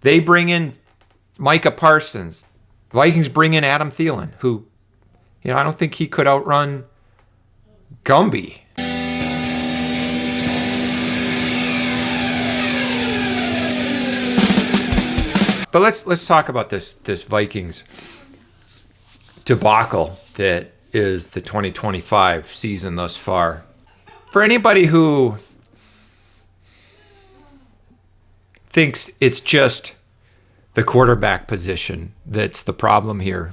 They bring in Micah Parsons. Vikings bring in Adam Thielen, who, I don't think he could outrun Gumby. But let's talk about this Vikings debacle that is the 2025 season thus far. For anybody who thinks it's just the quarterback position that's the problem here,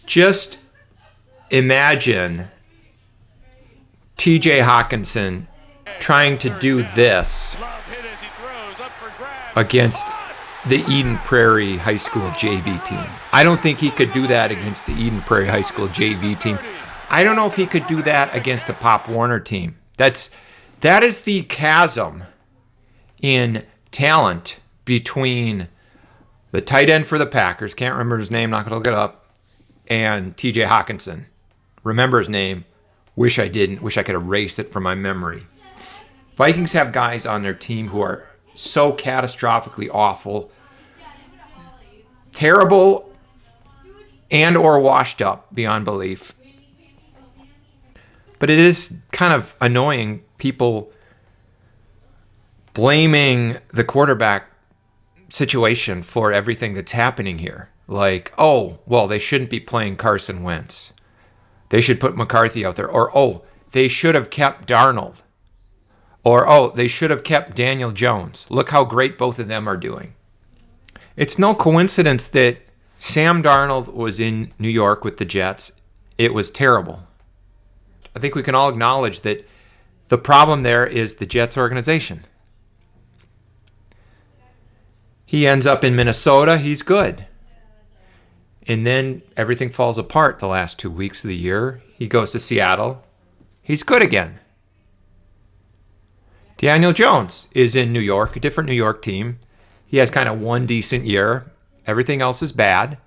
just imagine TJ Hawkinson trying to do this against the Eden Prairie High School JV team. I don't think he could do that against the Eden Prairie High School JV team. I don't know if he could do that against a Pop Warner team. That is the chasm in talent between the tight end for the Packers, can't remember his name, not going to look it up, and TJ Hawkinson. Remember his name. Wish I didn't. Wish I could erase it from my memory. Vikings have guys on their team who are so catastrophically awful, terrible, and or washed up beyond belief. But it is kind of annoying, people blaming the quarterback situation for everything that's happening here. Like, oh, well, they shouldn't be playing Carson Wentz. They should put McCarthy out there. Or, oh, they should have kept Darnold. Or, oh, they should have kept Daniel Jones. Look how great both of them are doing. It's no coincidence that Sam Darnold was in New York with the Jets. It was terrible. I think we can all acknowledge that the problem there is the Jets organization. He ends up in Minnesota. He's good. And then everything falls apart the last 2 weeks of the year. He goes to Seattle. He's good again. Daniel Jones is in New York, a different New York team. He has kind of one decent year. Everything else is bad.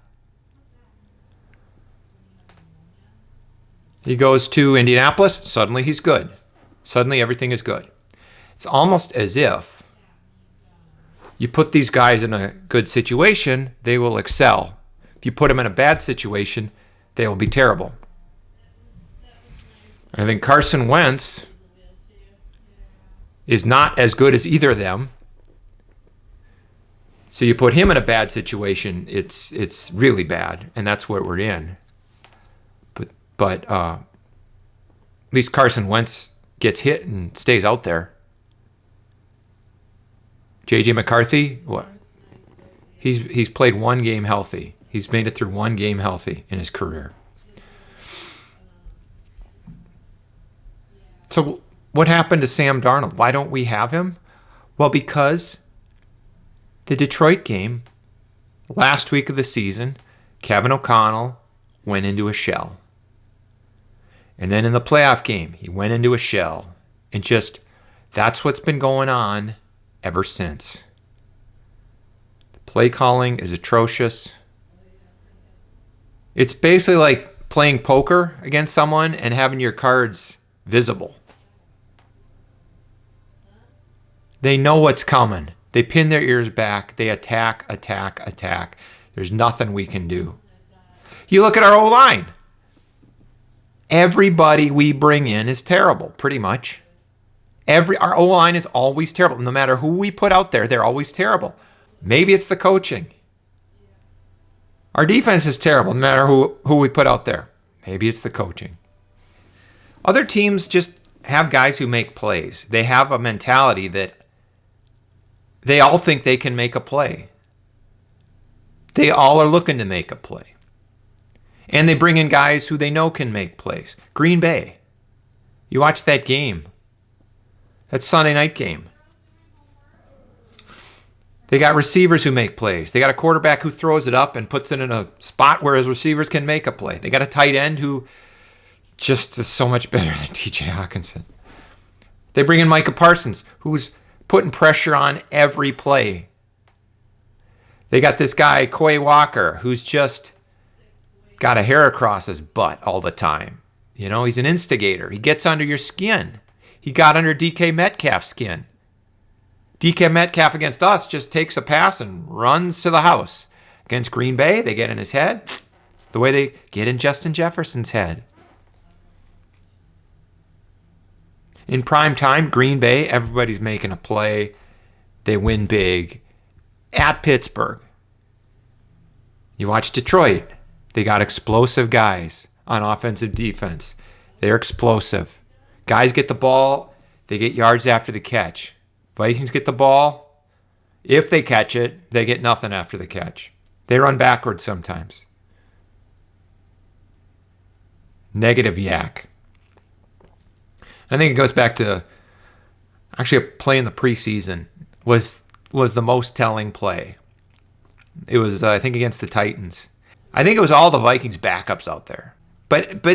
He goes to Indianapolis. Suddenly he's good. Suddenly everything is good. It's almost as if you put these guys in a good situation, they will excel. If you put them in a bad situation, they will be terrible. I think Carson Wentz is not as good as either of them. So you put him in a bad situation, it's really bad, and that's what we're in. But at least Carson Wentz gets hit and stays out there. J.J. McCarthy, what? He's played one game healthy. He's made it through one game healthy in his career. So what happened to Sam Darnold? Why don't we have him? Well, because the Detroit game, last week of the season, Kevin O'Connell went into a shell. And then in the playoff game, he went into a shell. And just, that's what's been going on ever since. The play calling is atrocious. It's basically like playing poker against someone and having your cards visible. They know what's coming. They pin their ears back. They attack. There's nothing we can do. You look at our O-line. Everybody we bring in is terrible, pretty much. Our O-line is always terrible. No matter who we put out there, they're always terrible. Maybe it's the coaching. Our defense is terrible, no matter who we put out there. Maybe it's the coaching. Other teams just have guys who make plays. They have a mentality that they all think they can make a play. They all are looking to make a play. And they bring in guys who they know can make plays. Green Bay. You watch that game. That Sunday night game. They got receivers who make plays. They got a quarterback who throws it up and puts it in a spot where his receivers can make a play. They got a tight end who just is so much better than TJ Hawkinson. They bring in Micah Parsons, who's putting pressure on every play. They got this guy, Quay Walker, who's just got a hair across his butt all the time. You know, he's an instigator. He gets under your skin. He got under DK Metcalf's skin. DK Metcalf against us just takes a pass and runs to the house. Against Green Bay, they get in his head the way they get in Justin Jefferson's head. In prime time, Green Bay, everybody's making a play. They win big. At Pittsburgh. You watch Detroit. They got explosive guys on offensive defense. They're explosive. Guys get the ball. They get yards after the catch. Vikings get the ball. If they catch it, they get nothing after the catch. They run backwards sometimes. Negative yak. I think it goes back to actually a play in the preseason was the most telling play. It was, I think, against the Titans. I think it was all the Vikings backups out there. But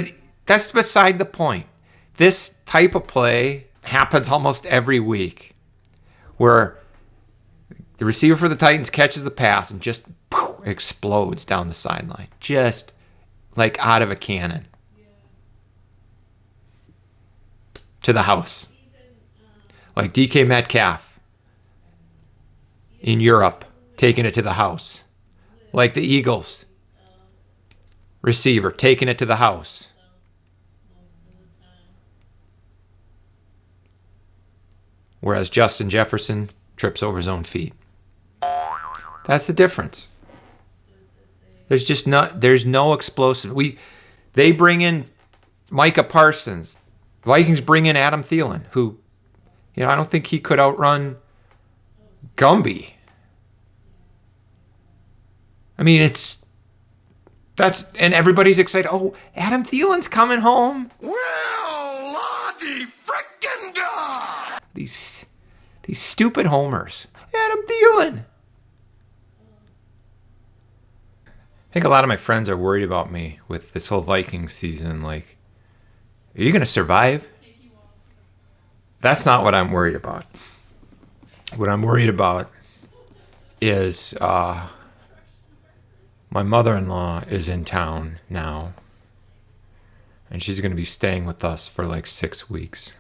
that's beside the point. This type of play happens almost every week where the receiver for the Titans catches the pass and just explodes down the sideline. Just like out of a cannon. To the house. Like DK Metcalf in Europe, taking it to the house. Like the Eagles receiver, taking it to the house. Whereas Justin Jefferson trips over his own feet. That's the difference. There's no explosive. They bring in Micah Parsons. Vikings bring in Adam Thielen, who, I don't think he could outrun Gumby. I mean, and everybody's excited. Oh, Adam Thielen's coming home. Well, Lottie frickin' da! These stupid homers. Adam Thielen. I think a lot of my friends are worried about me with this whole Vikings season. Like, are you going to survive? That's not what I'm worried about. What I'm worried about is my mother-in-law is in town now. And she's going to be staying with us for like 6 weeks.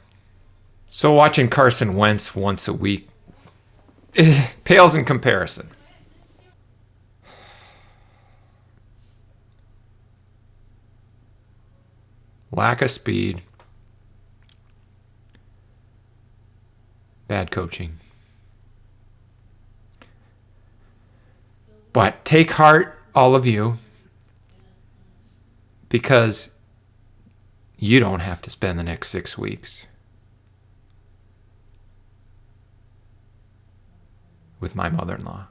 So watching Carson Wentz once a week pales in comparison. Lack of speed. Bad coaching. But take heart, all of you, because you don't have to spend the next 6 weeks with my mother-in-law.